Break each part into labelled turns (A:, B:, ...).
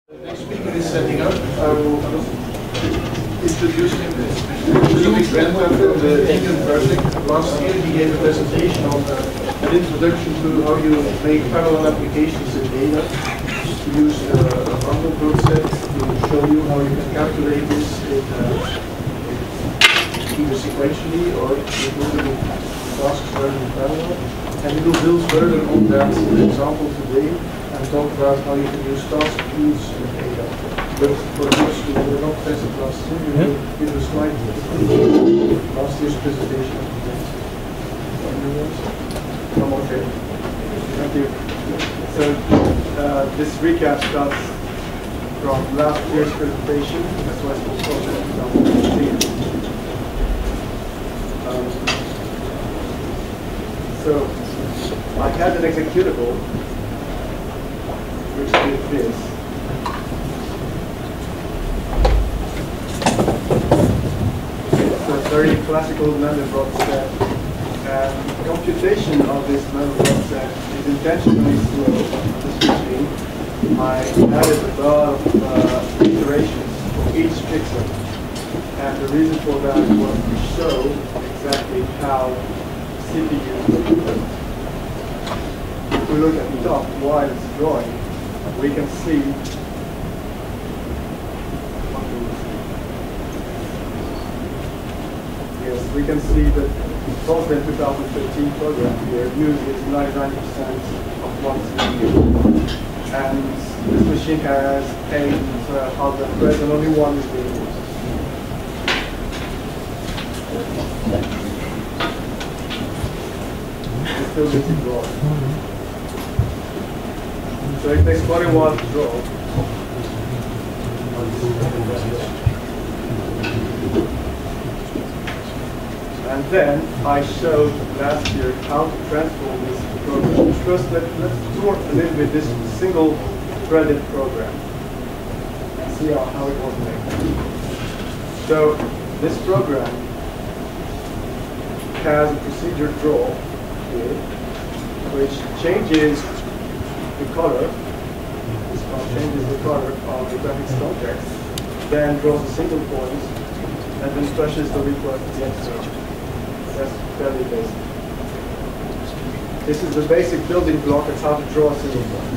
A: Next speaker is setting up. I will introduce him as Ludovic Brenta from the England project. Last year he gave a presentation on an introduction to how you make parallel applications in data. To use a bundle concept to show you how you can calculate this either sequentially or with multiple tasks running in parallel. And we will build further on that example today and talk about how you can use task queues in data. But for those who were not present last year, we will give a slide last year's presentation.
B: Okay. Thank you. So this recap starts from last year's presentation, as well as also 2015. So I had an executable which did this. It's a very classical Mandelbrot set, and computation of this Mandelbrot set is intentionally slow on this machine. I added a lot of iterations for each pixel, and the reason for that was to show exactly how CPU works. If we look at the top while it's drawing, we can see we can see that FOSDEM 2013 program here uses 99% of one CPU. And this machine has 8 hardware threads and only one is being used. It's still busy drawing. So it takes 41 to draw. And then I showed last year how to transform this program. First, let's tour a little bit this single-threaded program and see how it was made. So this program has a procedure draw here, which changes the color. This one changes the color of the graphics context, then draws a single point, and then flashes the request at the end. That's fairly basic. This is the basic building block of how to draw a single point.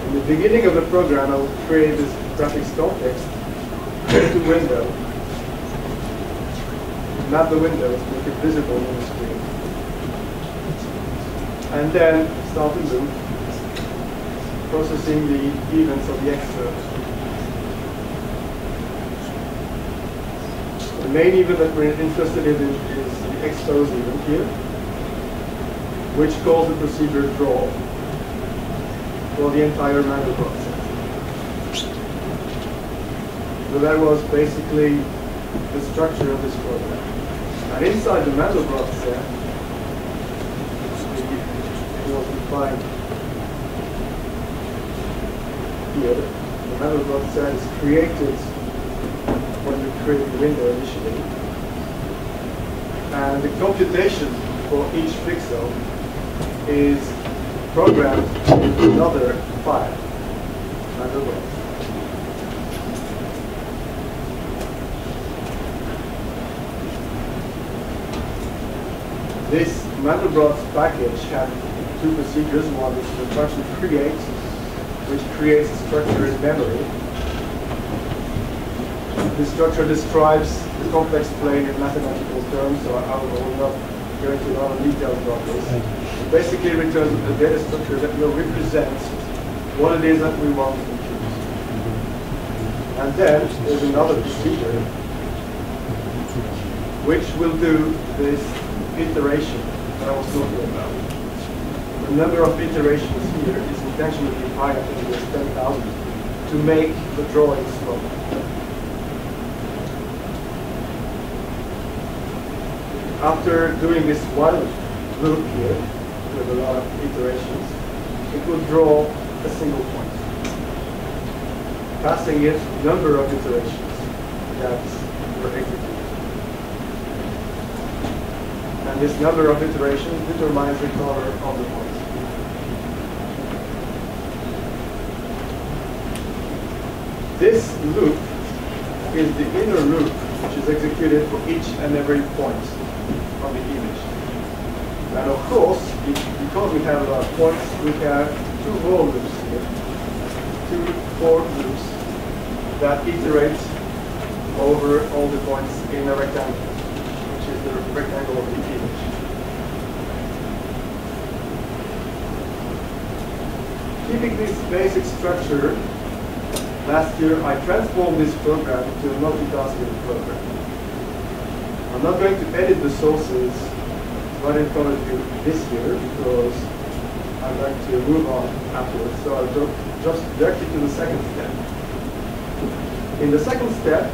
B: In the beginning of the program, I will create this graphics context, create a window, map the window to make it visible on the screen, and then start the loop, processing the events of the excerpt. The main event that we're interested in is the expose event here, which calls the procedure draw for the entire Mandelbrot set. So that was basically the structure of this program. And inside the Mandelbrot set, it was defined here. The Mandelbrot set is created when we create the window initially. And the computation for each pixel is programmed in another file, Mandelbrot. This Mandelbrot package had two procedures. One is the function create, which creates a structure in memory. This structure describes the complex plane in mathematical terms, so I will not go into a lot of details about this. It basically returns a data structure that will represent what it is that we want to compute. And then there's another procedure which will do this iteration that I was talking about. The number of iterations here is intentionally high, I think it was 10,000, to make the drawing slow. After doing this one loop here, with a lot of iterations, it will draw a single point, passing it number of iterations that were executed. And this number of iterations determines the color of the point. this loop is the inner loop which is executed for each and every point on the image. And of course, because we have a lot of points, we have two for loops here, two for loops that iterate over all the points in a rectangle, which is the rectangle of the image. Keeping this basic structure, last year I transformed this program to a multitasking program. I'm not going to edit the sources right in front of you this year because I'm going to move on afterwards. So I'll just direct you to the second step. In the second step,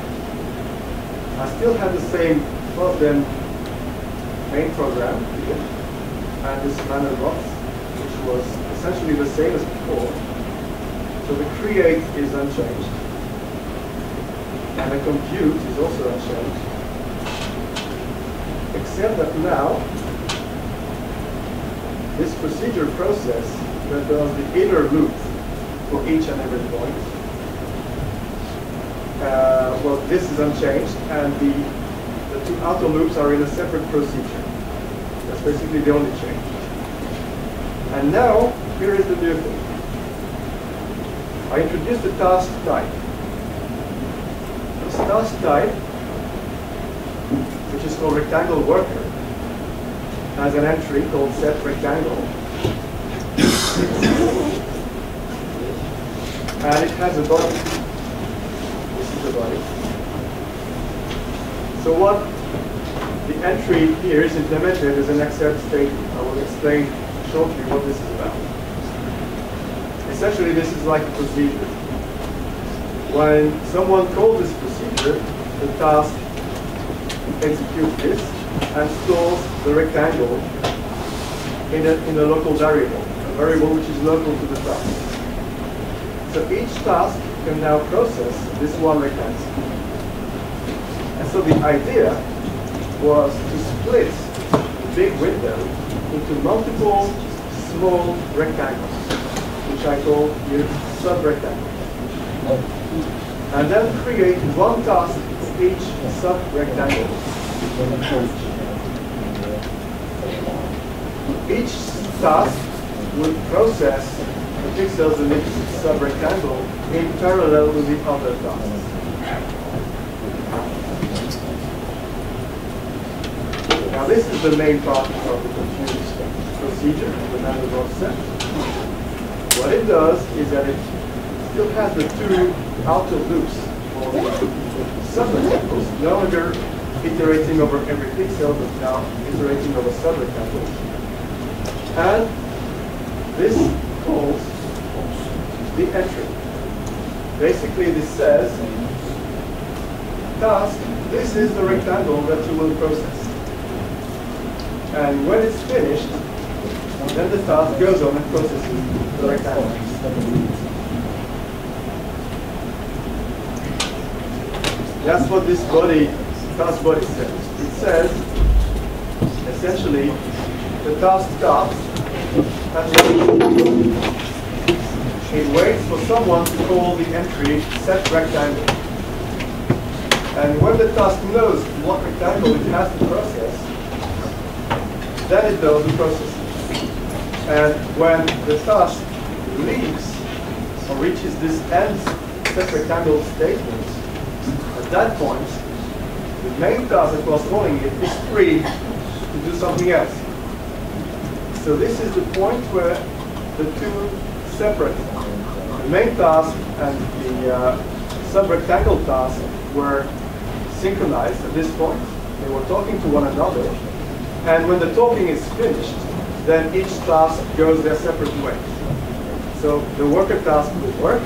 B: I still have the same FOSDEM main program here, and this manual box, which was essentially the same as before. So the create is unchanged, and the compute is also unchanged, except that now this procedure process that does the inner loop for each and every point, well, this is unchanged, and the two outer loops are in a separate procedure. That's basically the only change. And now, here is the new thing. I introduced the task type. This task type, which is called rectangle worker, has an entry called set rectangle. And it has a body. This is the body. So what the entry here is implemented as an accept statement. I will explain shortly what this is about. Essentially, this is like a procedure. When someone calls this procedure, the task executes this and stores the rectangle in a local variable, a variable which is local to the task. So each task can now process this one rectangle. And so the idea was to split the big window into multiple small rectangles, which I call here sub-rectangles. And then create one task for each sub-rectangle. Each task will process the pixels in each sub-rectangle in parallel with the other tasks. Now this is the main part of the compute procedure, the manual set. What it does is that it still has the two outer loops for the sub-rectangles, no longer iterating over every pixel, but now iterating over sub-rectangles. And this calls the entry. Basically, this says, task, this is the rectangle that you will process. And when it's finished, then the task goes on and processes the rectangle. That's what this task body says. It says, essentially, the task starts, it waits for someone to call the entry set rectangle. And when the task knows what rectangle it has to process, then it does the processing. And when the task leaves or reaches this end set rectangle statement, at that point, the main task that was calling it is free to do something else. So this is the point where the two separate, the main task and the sub-rectangle task were synchronized at this point. They were talking to one another. And when the talking is finished, then each task goes their separate way. So the worker task will work,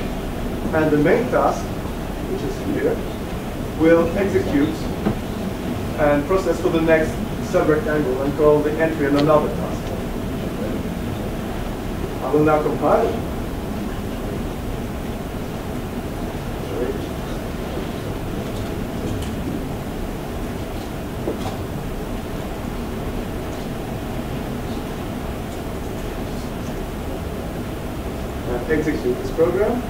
B: and the main task, which is here, will execute and process for the next sub-rectangle and call the entry on another task. I will now compile it. And execute this program.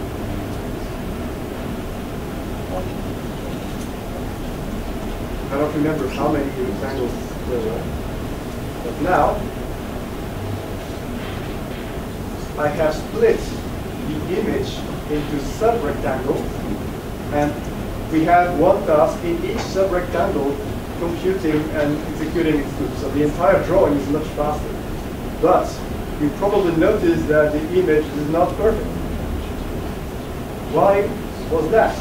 B: I don't remember how many rectangles there were. But now, I have split the image into sub-rectangles, and we have one task in each sub-rectangle computing and executing its loop. So the entire drawing is much faster. But you probably noticed that the image is not perfect. Why was that?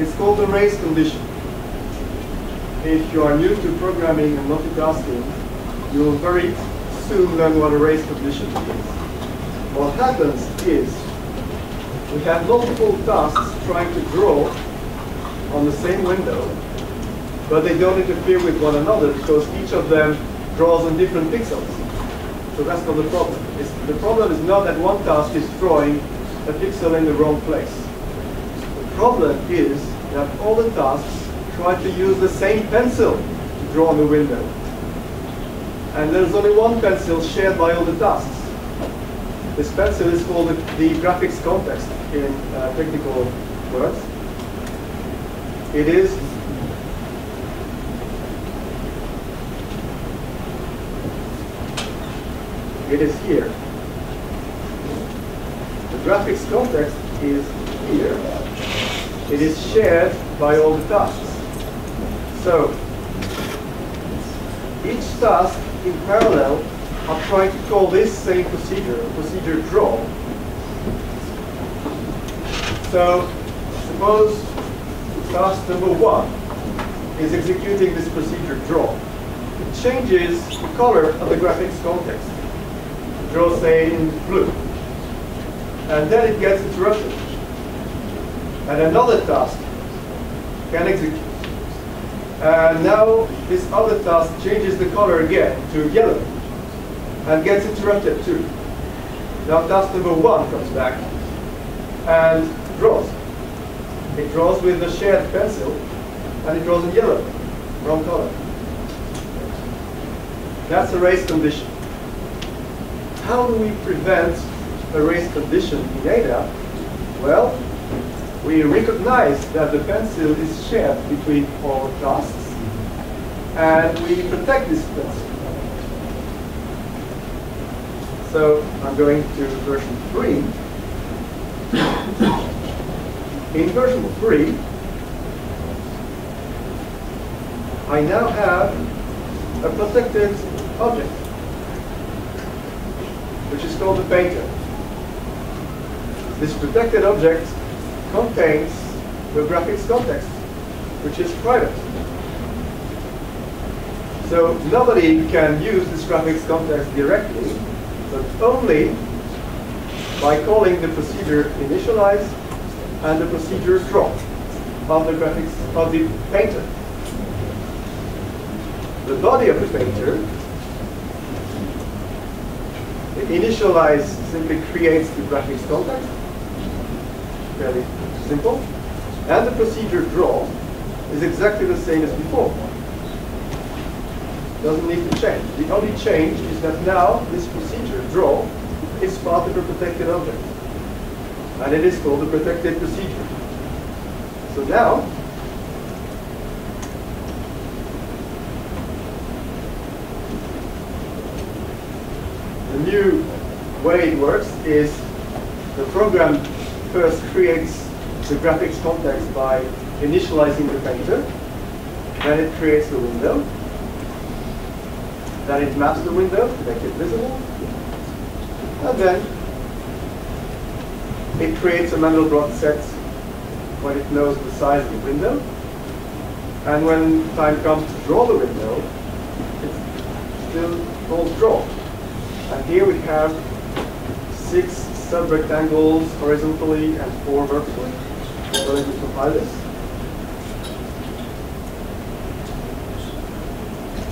B: It's called the race condition. If you are new to programming and multitasking, you will very soon learn what a race condition is. What happens is we have multiple tasks trying to draw on the same window, but they don't interfere with one another because each of them draws on different pixels. So that's not the problem. The problem is not that one task is drawing a pixel in the wrong place. The problem is that all the tasks try to use the same pencil to draw on the window. And there's only one pencil shared by all the tasks. This pencil is called the graphics context in technical words. It is here. The graphics context is here. It is shared by all the tasks. So each task in parallel are trying to call this same procedure draw. So suppose task number 1 is executing this procedure draw. It changes the color of the graphics context. Draw, say, in blue. And then it gets interrupted. And another task can execute. And now this other task changes the color again to yellow and gets interrupted too. Now task number 1 comes back and draws. It draws with the shared pencil and it draws in yellow, wrong color. That's a race condition. How do we prevent a race condition in Ada? Well, we recognize that the pencil is shared between all tasks, and we protect this pencil. So I'm going to version 3. In version 3, I now have a protected object, which is called the painter. This protected object contains the graphics context, which is private. So nobody can use this graphics context directly, but only by calling the procedure initialize and the procedure draw of the graphics of the painter. The body of the painter, the initialize simply creates the graphics context. Fairly simple. And the procedure draw is exactly the same as before. Doesn't need to change. The only change is that now this procedure draw is part of a protected object. And it is called the protected procedure. So now, the new way it works is the program first creates the graphics context by initializing the painter. Then it creates the window. Then it maps the window to make it visible. And then it creates a Mandelbrot set when it knows the size of the window. And when time comes to draw the window, it's still called draw. And here we have 6 sub-rectangles horizontally and 4 vertically. So let me compile this.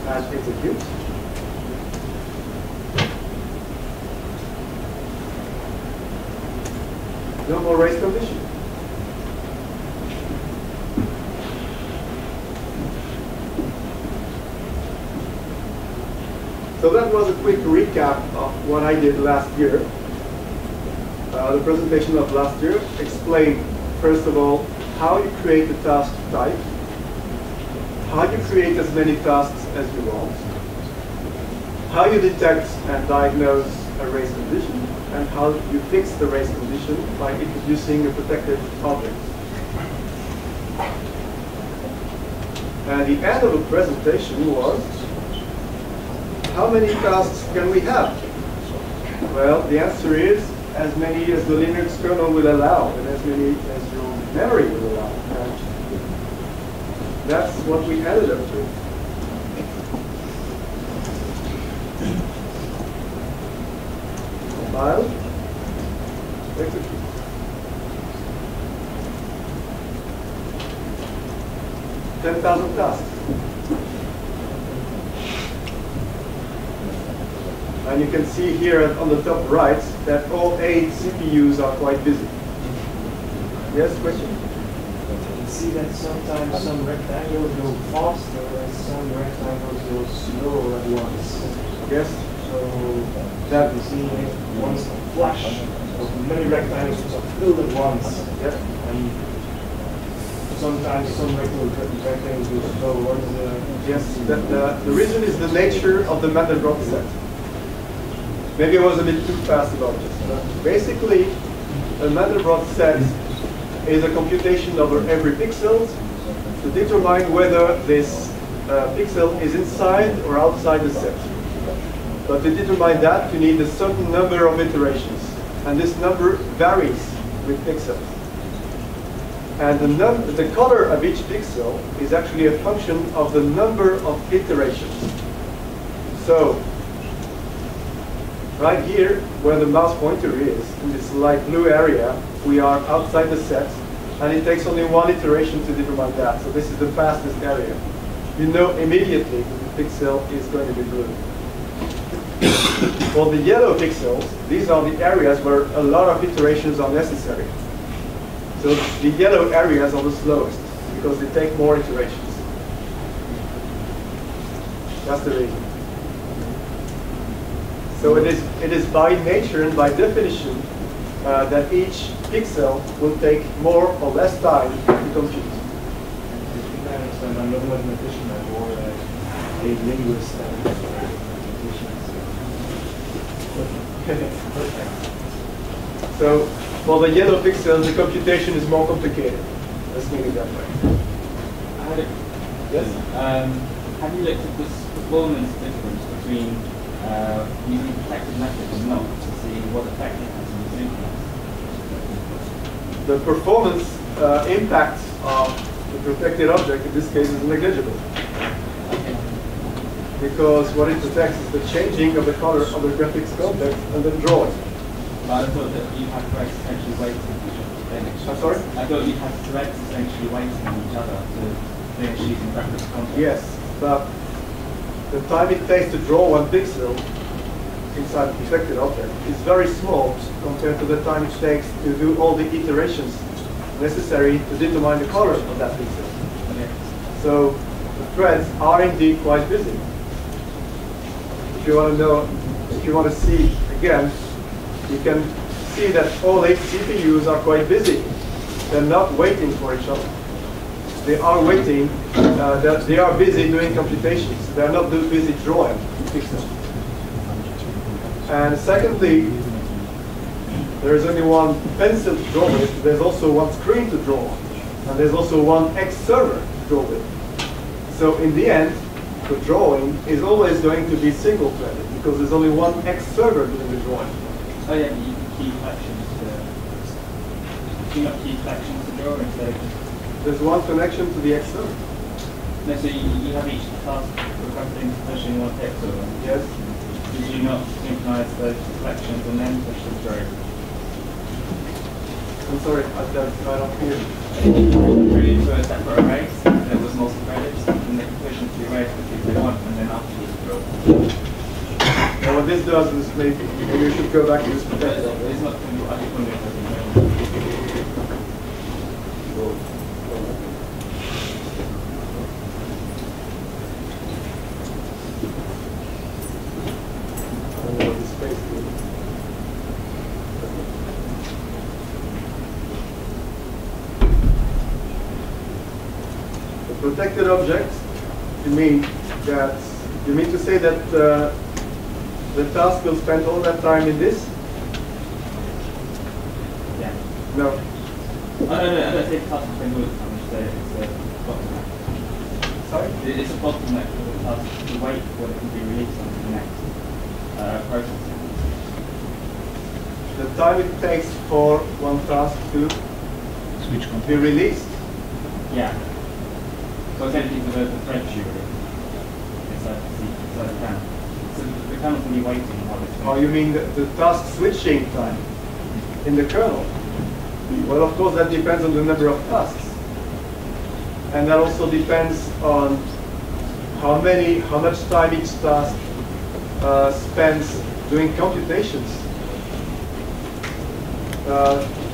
B: And execute. No more race condition. So that was a quick recap of what I did last year. the presentation of last year explained, first of all, how you create a task type, how you create as many tasks as you want, how you detect and diagnose a race condition, and how you fix the race condition by introducing a protected object. And the end of the presentation was, how many tasks can we have? Well, the answer is as many as the Linux kernel will allow, and as many as your memory will allow. And that's what we ended up with. Compile, execute. $10,000 tasks. And you can see here on the top right that all 8 CPUs are quite busy. Yes, question?
C: You see that sometimes some rectangles go faster and some rectangles go slower at once.
B: Yes.
C: So that you see once a flash of many rectangles are filled at once.
B: Yep.
C: And sometimes some rectangles go slower.
B: Yes, the reason is the nature of the Mandelbrot set. Maybe I was a bit too fast about this. But basically, a Mandelbrot set is a computation over every pixel to determine whether this pixel is inside or outside the set. But to determine that, you need a certain number of iterations. And this number varies with pixels. And the color of each pixel is actually a function of the number of iterations. So, right here, where the mouse pointer is, in this light blue area, we are outside the set, and it takes only one iteration to determine that. So this is the fastest area. You know immediately that the pixel is going to be blue. For the yellow pixels, these are the areas where a lot of iterations are necessary. So the yellow areas are the slowest, because they take more iterations. That's the reason. So it is by nature and by definition that each pixel will take more or less time to compute.
C: I'm not a mathematician or a linguist.
B: So for the yellow pixels, the computation is more complicated. Let's make it that way. Yes?
D: Have you looked at this performance difference between using protected methods and not to see what effect it has on the synchronous?
B: The performance impact of the protected object in this case is negligible.
D: Okay.
B: Because what it protects is the changing of the color of the graphics context and then drawing.
D: But I thought that you had threads essentially waiting.
B: I'm sorry?
D: I thought you had threads essentially waiting on each other to finish using graphics context.
B: Yes, but the time it takes to draw one pixel inside a protected object is very small compared to the time it takes to do all the iterations necessary to determine the color of that pixel.
D: Okay.
B: So the threads are indeed quite busy. If you want to know, if you want to see again, you can see that all 8 CPUs are quite busy. They're not waiting for each other. They are waiting, they are busy doing computations. They're not busy drawing pixels. And secondly, there is only one pencil to draw with. There's also one screen to draw on. And there's also one X server to draw with. So in the end, the drawing is always going to be single-threaded because there's only one X server doing the drawing.
D: Oh yeah, you key collections do you not key collections to draw instead?
B: There's one connection to the X server.
D: No, so you have each task requesting pushing one pixel.
B: Yes.
D: Did you not synchronize those collections and then push them through?
B: I'm sorry, I don't hear.
D: Through into a separate array that was multi-threaded, and they can push into the array if they want, and then after you draw.
B: Now what this does is maybe you should go back to this protected
D: It's
B: object.
D: not going to be, I just wondering if I can
B: protected object, you mean to say that the task will spend all that time in this?
D: Yeah.
B: No.
D: No, I don't say task can move. I'm just saying it's a bottleneck.
B: Sorry?
D: It's a bottleneck for the task to wait for it to be released on the next process.
B: The time it takes for one task to be released.
D: Yeah. So essentially for the thread shooting inside the kernel. So the kernel's going to be waiting while it's
B: Oh, you mean the task switching time in the kernel? Well, of course, that depends on the number of tasks. And that also depends on how much time each task spends doing computations.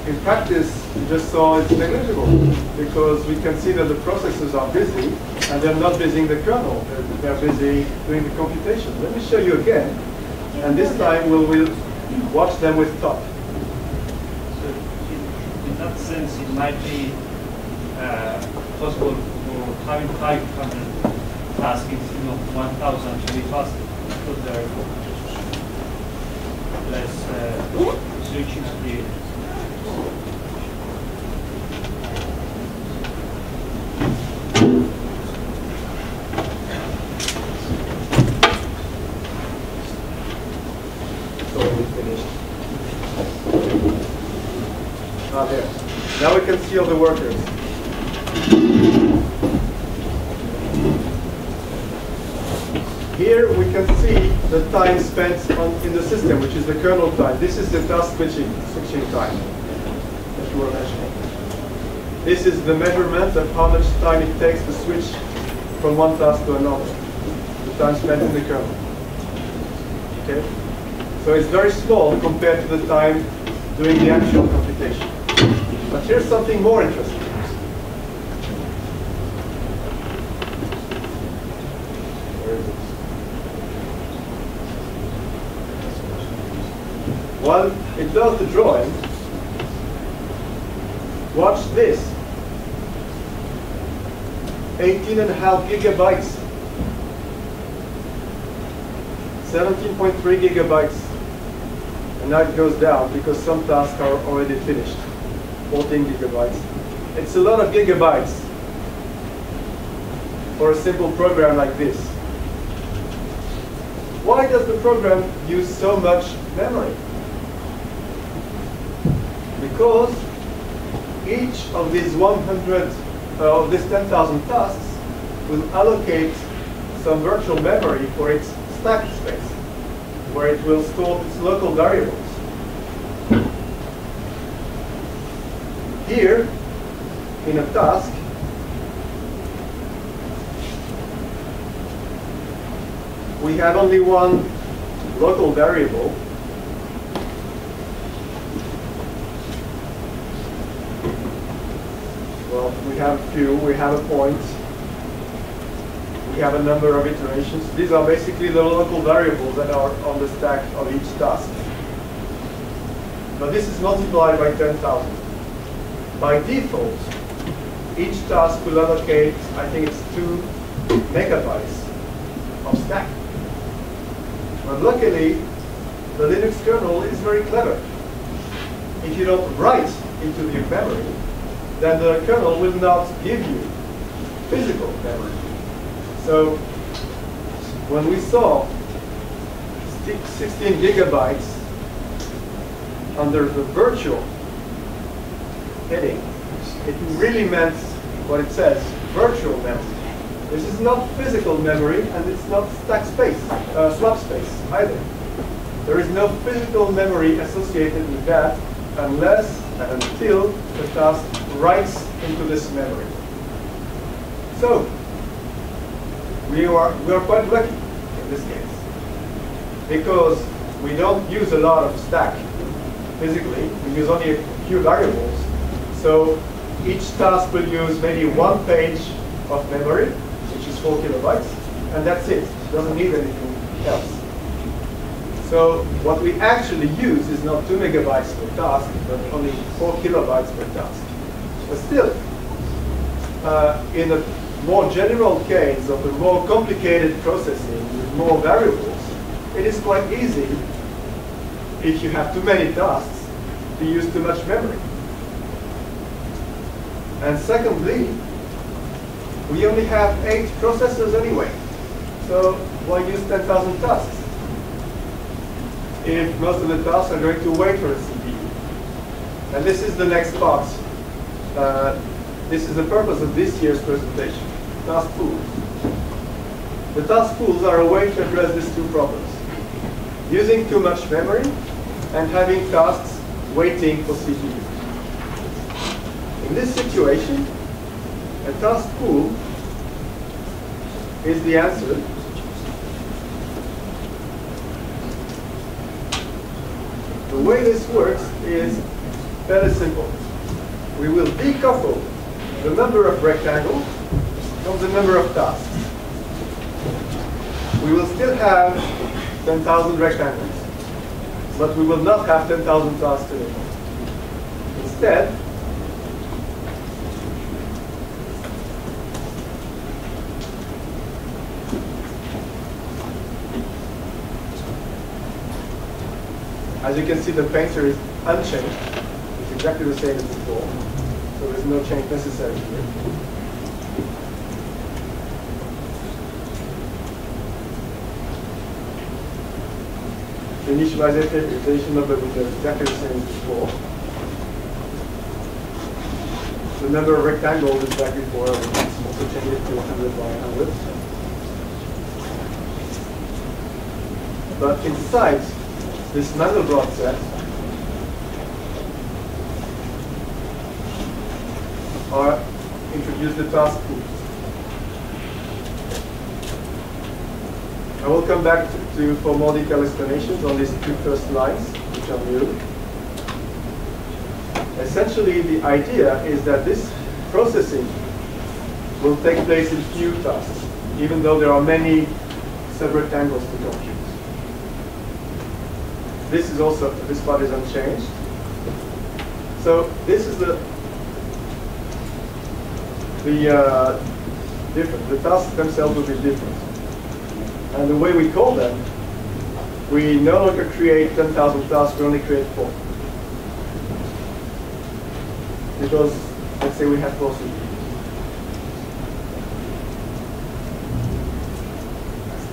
B: In practice, you just saw it's negligible because we can see that the processors are busy and they're not busy in the kernel. They're busy doing the computation. Let me show you again. And this time we'll watch them with top.
C: So in that sense, it might be possible for having 500 tasks instead of 1,000 to be faster because there are less switching activity.
B: There. Now we can see all the workers. Here we can see the time spent in the system, which is the kernel time. This is the task switching time that you were mentioning. This is the measurement of how much time it takes to switch from one task to another. The time spent in the kernel. Okay? So it's very small compared to the time doing the actual computation. But here's something more interesting. Where is it? While it does the drawing, watch this. 18.5 gigabytes. 17.3 gigabytes. And now it goes down because some tasks are already finished. 14 gigabytes. It's a lot of gigabytes for a simple program like this. Why does the program use so much memory? Because each of these 10,000 tasks will allocate some virtual memory for its stack space, where it will store its local variables. Here, in a task, we have only one local variable. Well, we have a few. We have a point. We have a number of iterations. These are basically the local variables that are on the stack of each task. But this is multiplied by 10,000. By default, each task will allocate, I think it's 2 megabytes of stack. But luckily, the Linux kernel is very clever. If you don't write into the memory, then the kernel will not give you physical memory. So when we saw 16 gigabytes under the virtual heading, it really meant what it says, virtual memory. This is not physical memory, and it's not stack space, swap space either. There is no physical memory associated with that unless and until the task writes into this memory. So we are quite lucky in this case because we don't use a lot of stack physically. We use only a few variables. So each task will use maybe 1 page of memory, which is 4 kilobytes, and that's it. It doesn't need anything else. So what we actually use is not 2 megabytes per task, but only 4 kilobytes per task. But still, in a more general case of a more complicated processing with more variables, it is quite easy, if you have too many tasks, to use too much memory. And secondly, we only have 8 processors anyway. So why use 10,000 tasks if most of the tasks are going to wait for a CPU? And this is the next part. This is the purpose of this year's presentation, task pools. The task pools are a way to address these two problems. Using too much memory and having tasks waiting for CPU. In this situation, a task pool is the answer. The way this works is very simple. We will decouple the number of rectangles from the number of tasks. We will still have 10,000 rectangles, but we will not have 10,000 tasks anymore. Instead, as you can see, the painter is unchanged. It's exactly the same as before. So there's no change necessary here. The initialization number is exactly the same as before. The number of rectangles is like before. Let's also change it to 100 by 100. But inside this Mandelbrot set are introduced the task pools. I will come back to for more detailed explanations on these two first lines, which are new. Essentially, the idea is that this processing will take place in few tasks, even though there are many subrectangles to compute. This is also, this part is unchanged. So this is the different. The tasks themselves will be different. And the way we call them, we no longer create 10,000 tasks, we only create 4. Because, let's say we have 4 CPUs.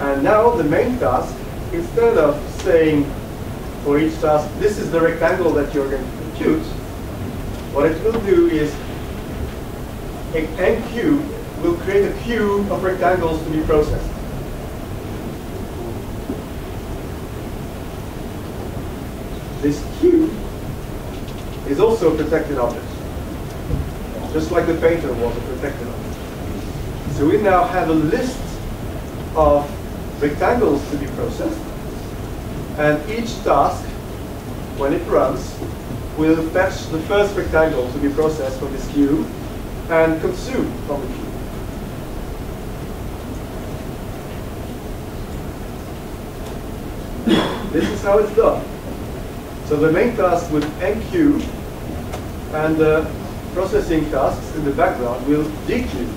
B: And now the main task, instead of saying for each task, this is the rectangle that you're going to compute, what it will do is n cube will create a queue of rectangles to be processed. This queue is also a protected object, just like the painter was a protected object. So we now have a list of rectangles to be processed, and each task, when it runs, will fetch the first rectangle to be processed from this queue and consume from the queue. This is how it's done. So the main task with enqueue and the processing tasks in the background will dequeue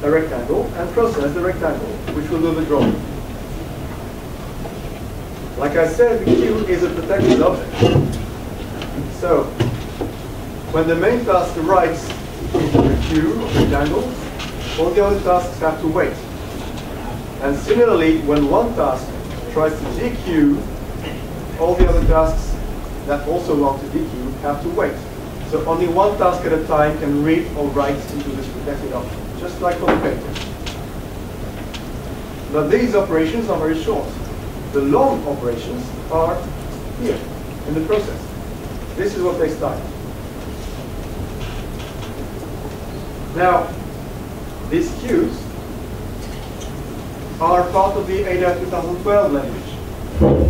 B: a rectangle and process the rectangle, which will do the drawing. Like I said, the queue is a protected object. So when the main task writes into the queue of rectangles, all the other tasks have to wait. And similarly, when one task tries to dequeue, all the other tasks that also want to dequeue have to wait. So only one task at a time can read or write into this protected object, just like on the paper. But these operations are very short. The long operations are here in the process. This is what takes time. Now, these queues are part of the ADA 2012 language.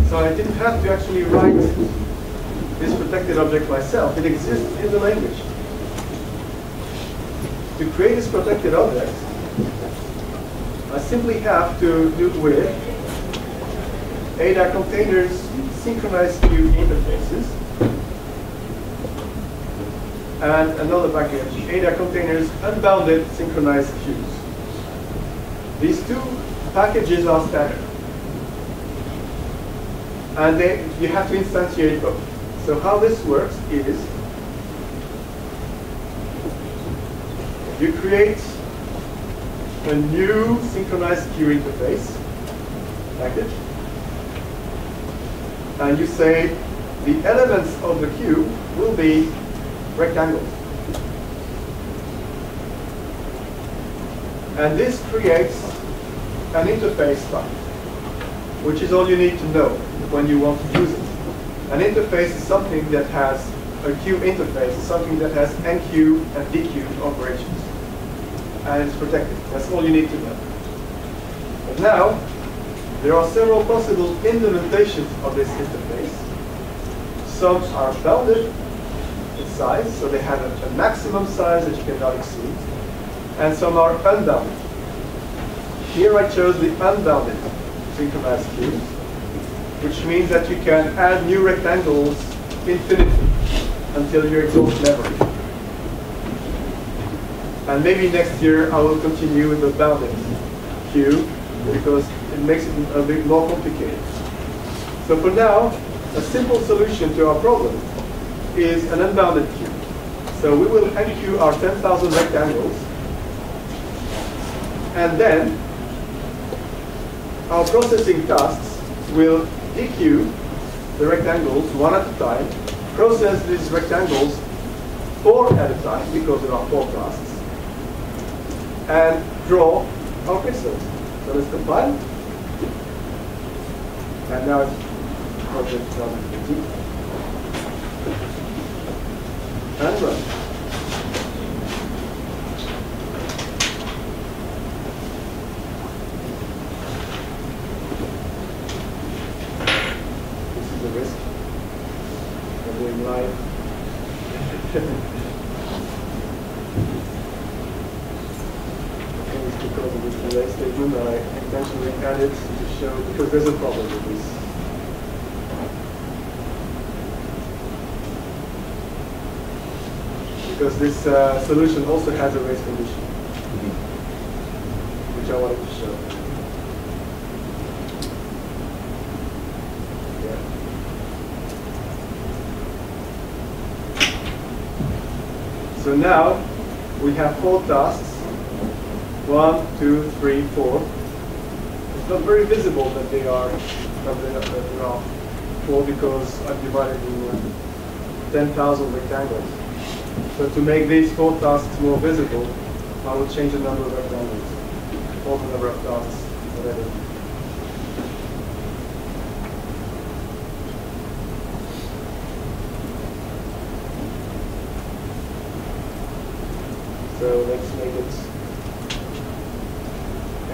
B: So I didn't have to actually write this protected object myself. It exists in the language. To create this protected object, I simply have to do with ADA containers synchronized queue interfaces and another package, ADA containers unbounded synchronized queues. These two packages are standard. And you have to instantiate both. So how this works is you create a new synchronized queue interface package, and you say the elements of the queue will be rectangles. And this creates an interface type, which is all you need to know when you want to use it. An interface is something that has a queue interface, something that has enqueue and dequeue operations. And it's protected. That's all you need to know. But now, there are several possible implementations of this interface. Some are bounded in size, so they have a maximum size that you cannot exceed. And some are unbounded. Here I chose the unbounded synchronized queues, which means that you can add new rectangles infinitely until you exhaust memory. And maybe next year I will continue with the bounded queue because it makes it a bit more complicated. So for now, a simple solution to our problem is an unbounded queue. So we will enqueue our 10,000 rectangles, and then our processing tasks will dequeue the rectangles one at a time, process these rectangles 4 at a time because there are 4 tasks, and draw our crystals. So let's compile. And now it's project 2015. And run. This is a risk of doing live. Because of this delay statement, I intentionally added to show, because there's a problem with this. Because this solution also has a race condition, which I wanted to show. Yeah. So now we have 4 tasks. 1, 2, 3, 4. It's not very visible that there are 4 because I've divided in 10,000 rectangles. So to make these 4 tasks more visible, I will change the number of rectangles, or the number of tasks, whatever. So let's make it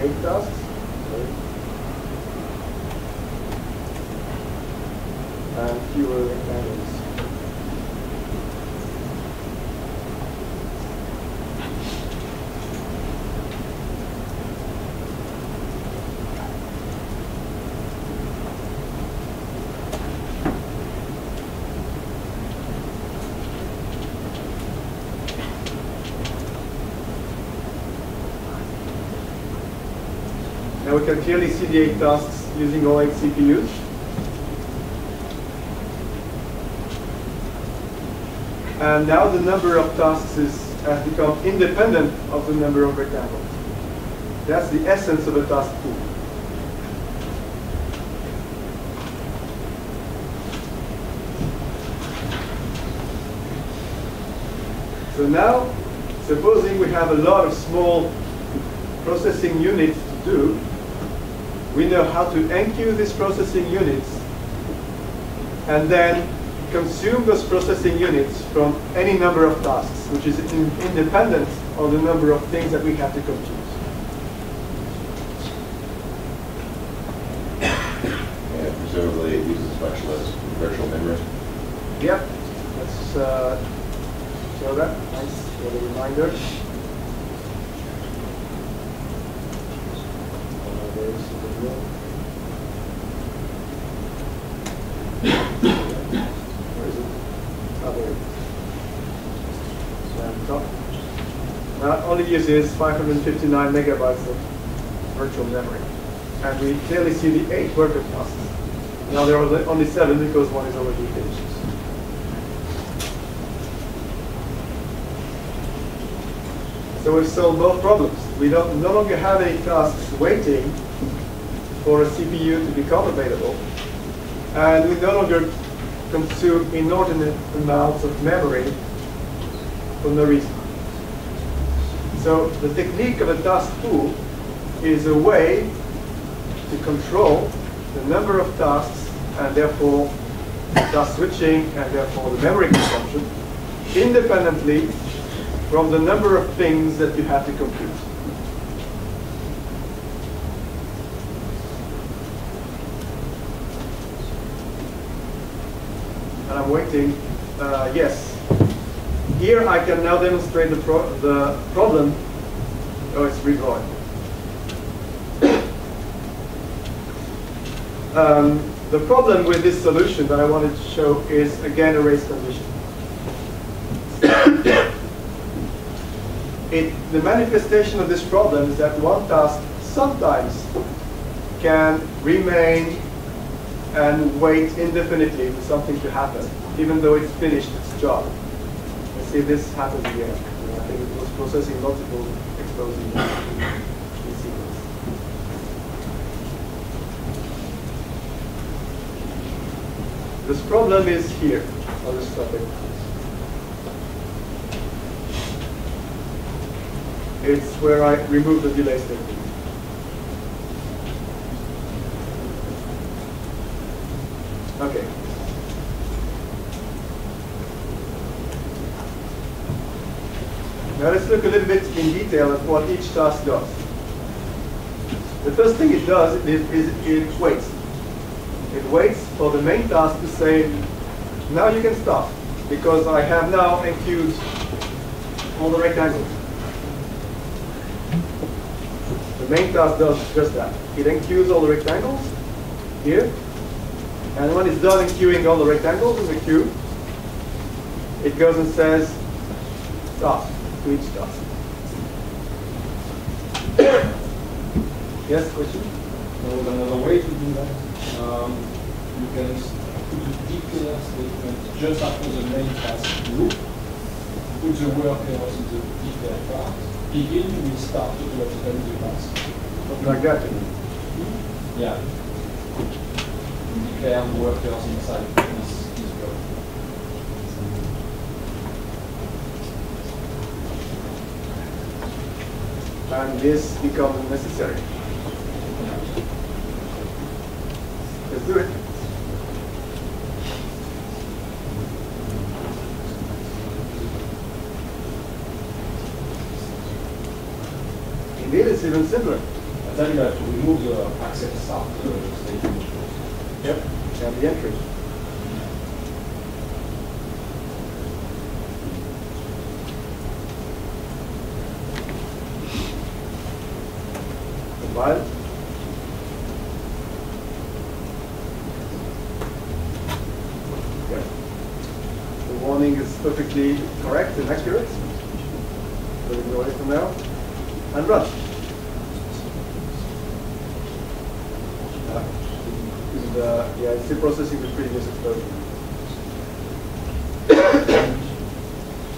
B: 8 tasks, and fewer rectangles. Now we can clearly see the 8 tasks using all 8 CPUs. And now the number of tasks has become independent of the number of rectangles. That's the essence of a task pool. So now, supposing we have a lot of small processing units to do, we know how to enqueue these processing units and then consume those processing units from any number of tasks, which is independent of the number of things that we have to compute.
E: And presumably it uses much less virtual memory.
B: Yep, let's show that. Nice little reminder. Where is it? Oh, there it is. only uses 559 megabytes of virtual memory. And we clearly see the 8 worker tasks. Now there are only 7 because one is already finished. So we've solved both problems. We no longer have any tasks waiting for a CPU to become available. And we no longer consume inordinate amounts of memory for no reason. So the technique of a task pool is a way to control the number of tasks and therefore task switching and therefore the memory consumption independently from the number of things that you have to compute. And I'm waiting. Yes. Here I can now demonstrate the problem. Oh, it's redrawing. The problem with this solution that I wanted to show is again a race condition. The manifestation of this problem is that one task sometimes can remain and wait indefinitely for something to happen, even though it's finished its job. Let's see if this happens again. I think it was processing multiple exposing in sequence. This problem is here. I'll just stop it. It's where I remove the delay statement. Okay. Now let's look a little bit in detail at what each task does. The first thing it does is it waits. It waits for the main task to say, now you can stop, because I have now enqueued all the rectangles. The main task does just that. It enqueues all the rectangles here, and when it's done enqueuing all the rectangles in the queue, it goes and says stop to each task. Yes, question?
F: There was another way to do that. You can put a declare statement just after the main task loop, put the workers in the declare part, begin with start to extend the task.
B: Like that?
F: Yeah. Declare workers inside this block.
B: And this becomes necessary. Let's do it. Indeed, it's even simpler.
F: And then you have to remove the access start statement.
B: Yep, and the entry. Compile. The warning is perfectly correct and accurate. So ignore it for now. And run. Yeah, it's still processing the previous exposure.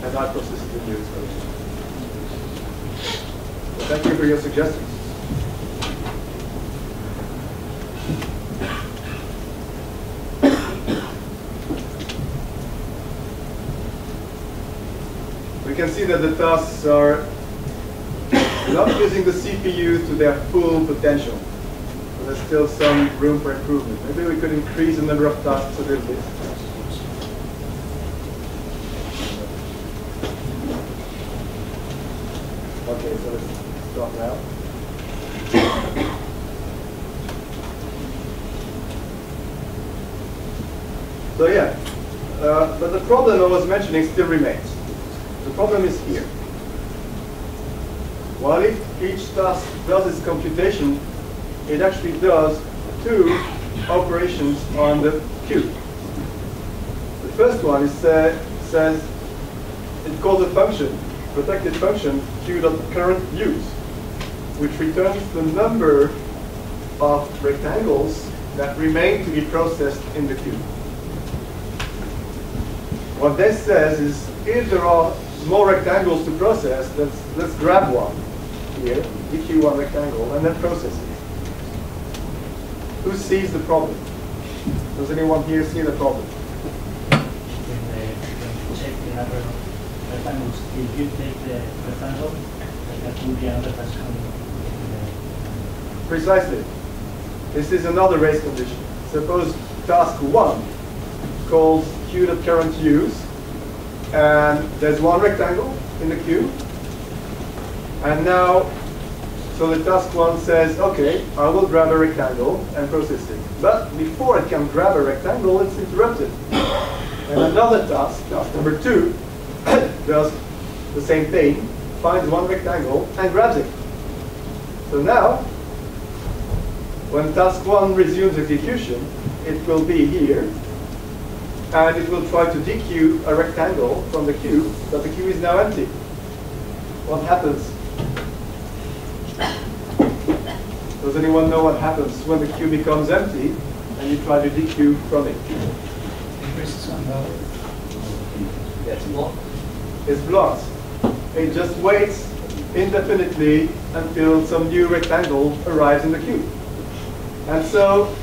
B: And that processes the new exposure. So thank you for your suggestions. We can see that the tasks are not using the CPU to their full potential. So there's still some room for improvement. Maybe we could increase the number of tasks a little bit. Okay, so let's stop now. So yeah, but the problem I was mentioning still remains. The problem is here. While each task does its computation, it actually does 2 operations on the queue. The first one is says it calls a function, protected function, Q q.currentUse, which returns the number of rectangles that remain to be processed in the queue. What this says is, if there are more rectangles to process, let's grab one here, dequeue one rectangle, and then process it. Who sees the problem? Does anyone here see the problem?
G: Check the number of rectangles. If you take the rectangle, that will be another task coming.
B: Precisely. This is another race condition. Suppose task 1 calls q.currentUse, and there's one rectangle in the queue. And now, so the task 1 says, okay, I will grab a rectangle and process it. But before it can grab a rectangle, it's interrupted. And another task number 2, does the same thing, finds one rectangle and grabs it. So now, when task 1 resumes execution, it will be here, and it will try to dequeue a rectangle from the queue, but the queue is now empty. What happens? Does anyone know what happens when the queue becomes empty and you try to dequeue from it?
G: Increases one value.
B: It's blocked. It's blocked. It just waits indefinitely until some new rectangle arrives in the queue. And so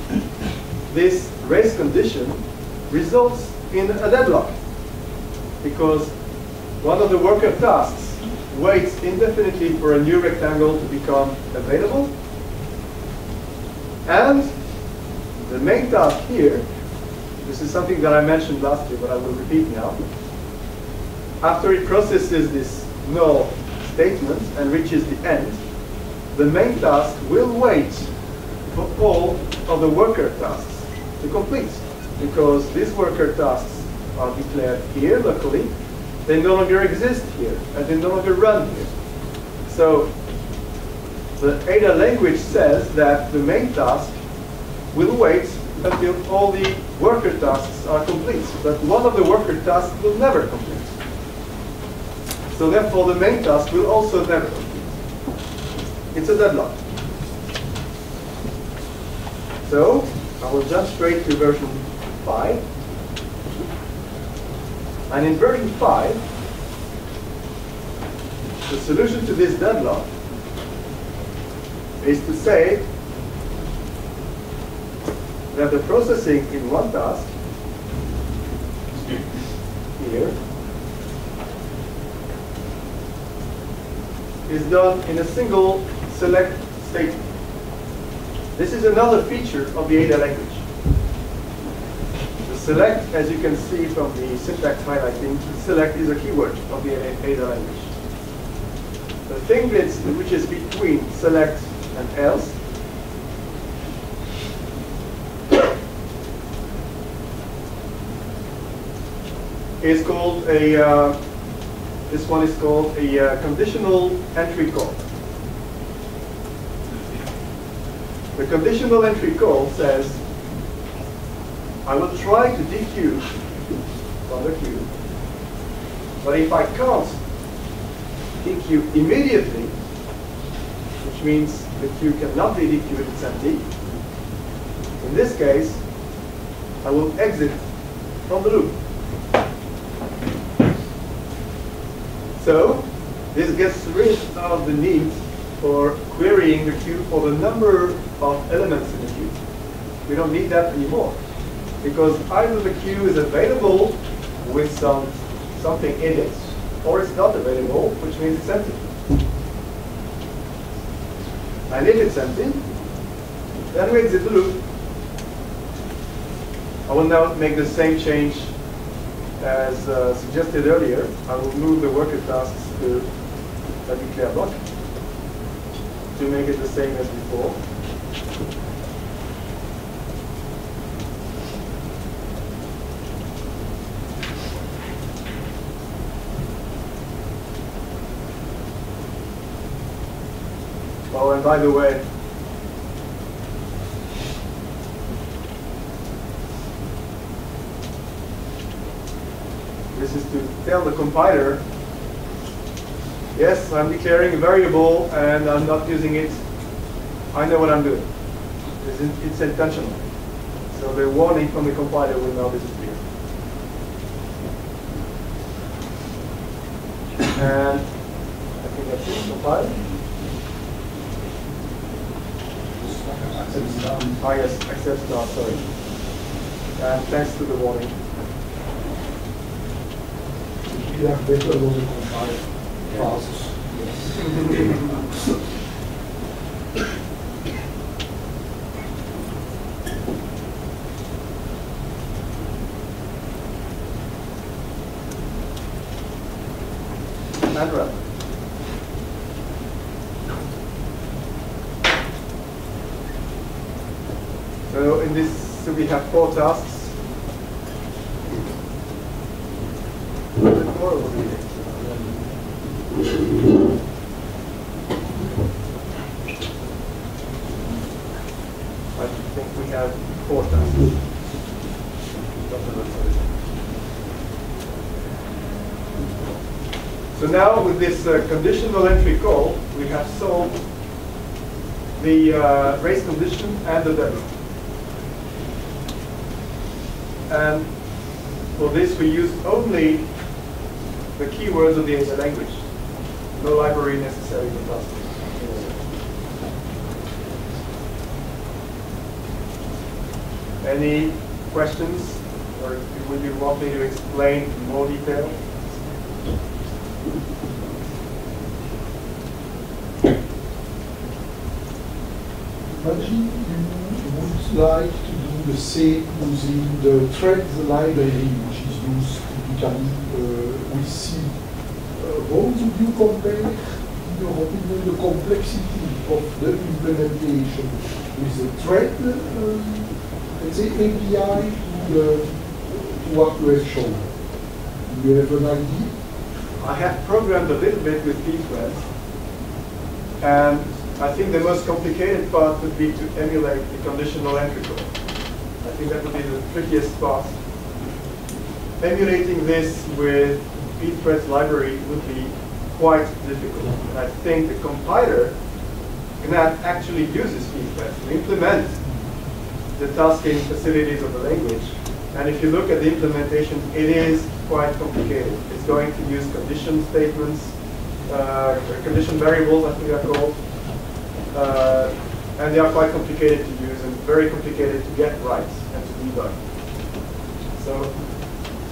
B: this race condition results in a deadlock, because one of the worker tasks waits indefinitely for a new rectangle to become available, and the main task here, this is something that I mentioned last year, but I will repeat now. After it processes this null statement and reaches the end, the main task will wait for all of the worker tasks to complete, because these worker tasks are declared here locally. They no longer exist here, and they no longer run here. So the Ada language says that the main task will wait until all the worker tasks are complete, but one of the worker tasks will never complete. So therefore, the main task will also never complete. It's a deadlock. So I will jump straight to version 5. And in version 5, the solution to this deadlock is to say that the processing in one task here is done in a single select statement. This is another feature of the Ada language. The select, as you can see from the syntax highlighting, select is a keyword of the Ada language. The thing which is between select and else is called a, this one is called a conditional entry call. The conditional entry call says, I will try to dequeue from the queue, but if I can't dequeue immediately, which means the queue cannot be dequeued, it's empty, in this case, I will exit from the loop. So this gets rid of the need for querying the queue for the number of elements in the queue. We don't need that anymore, because either the queue is available with something in it, or it's not available, which means it's empty. And if it's empty, then we exit the loop. I will now make the same change as suggested earlier. I will move the worker tasks to a declare block to make it the same as before. Oh, and by the way, this is to tell the compiler Yes, I'm declaring a variable and I'm not using it. I know what I'm doing. It's intentional. So the warning from the compiler will now disappear. And I think that's it, compile. Ah yes, accept start, sorry. And thanks to the warning.
H: We are better than the compile fast.
B: And run. So in this, so we have 4 tasks. I think we have 4 tasks. So now with this conditional entry call, we have solved the race condition and the debug. And for this we use only the keywords of the ASA language. No library necessary for tasks. Any questions? Or would you want me to explain in more detail?
H: Imagine you would like to do the same using the threads library, which is used typically with C. How would you compare, in your opinion, the complexity of the implementation with the thread, let's say, API to what you have shown? Do you have an idea?
B: I have programmed a little bit with pthreads, and I think the most complicated part would be to emulate the conditional entry call. I think that would be the trickiest part. Emulating this with pthreads library would be quite difficult. And I think the compiler cannot actually uses pthreads to implement the tasking facilities of the language. And if you look at the implementation, it is quite complicated. It's going to use condition statements, condition variables, I think they're called. And they are quite complicated to use and very complicated to get right and to debug. So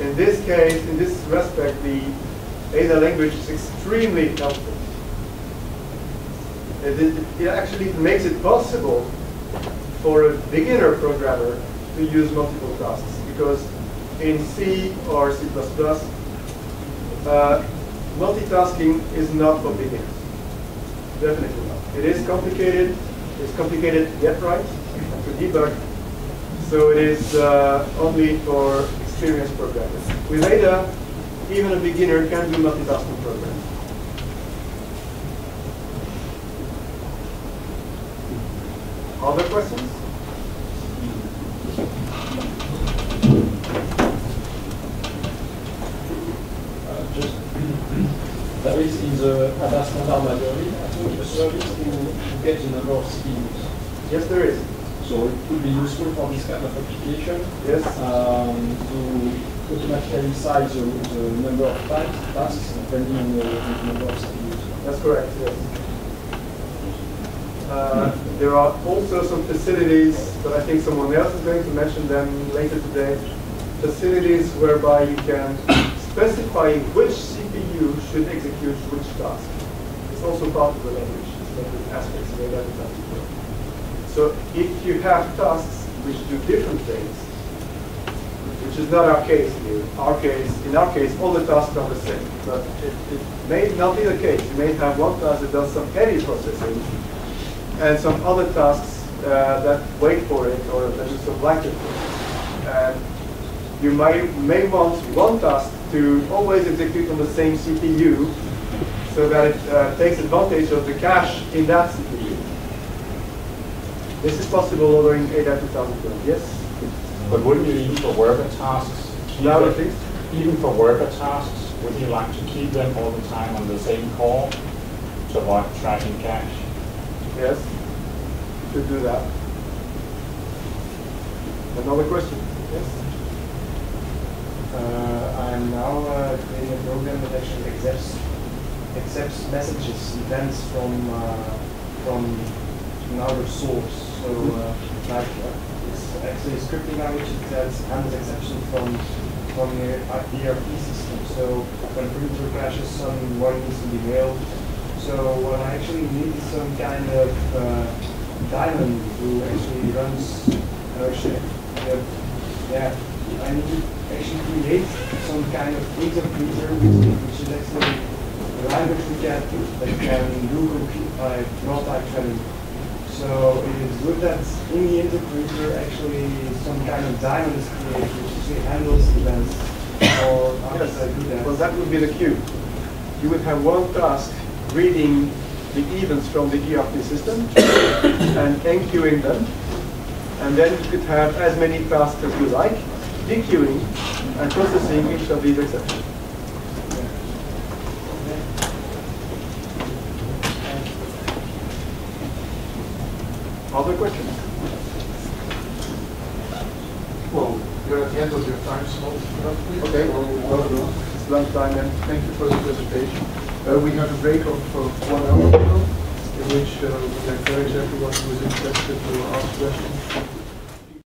B: in this case, in this respect, the ASA language is extremely helpful. It actually makes it possible for a beginner programmer to use multiple tasks, because in C or C++, multitasking is not for beginners. Definitely not. It is complicated. It's complicated to get right and to debug. So it is only for experienced programmers. With Ada, even a beginner can do multitasking programs. Other questions?
F: There is in the Ada standard library, I think, a service to get the number of CPUs.
B: Yes, there is.
F: So it could be useful for this kind of application.
B: Yes.
F: To automatically size the number of tasks depending on the number of CPUs.
B: That's correct, yes. There are also some facilities, but I think someone else is going to mention them later today. Facilities whereby you can specify which CPU should execute which task. It's also part of the language. It's one of the aspects of ADA. So if you have tasks which do different things, which is not our case here. In our case, all the tasks are the same. But it may not be the case. You may have one task that does some heavy processing, and some other tasks that wait for it, or that do some blanket things. And you may want one task to always execute on the same CPU, so that it takes advantage of the cache in that CPU. This is possible over in ADA 2012. Yes?
I: But wouldn't you, even for worker tasks,
B: Louder, please.
I: even for worker tasks, would you like to keep them all the time on the same core to avoid trashing cache?
B: Yes, you could do that. Another question? Yes?
C: I'm now creating a program that actually accepts messages, events from another source. So, it's actually a scripting language that handles exception from the ERP system. So, when a printer crashes, some warning needs to be mailed. So, what I actually need is some kind of daemon who actually runs I need to actually create some kind of interpreter which is actually a language that can do multi-threading. So it is good that in the interpreter actually some kind of daemon is created which actually handles events. Or how does I do that?
B: Well, that would be the queue. You would have one task reading the events from the ERP system and enqueuing them. And then you could have as many tasks as you like, dequeuing and processing each of these exceptions. Other questions?
A: Well, you're at the end of your time slot, roughly.
B: Okay, well, it's lunchtime and
A: Thank you for the presentation. We have a break of 1 hour now, in which we encourage everyone who is interested to ask questions.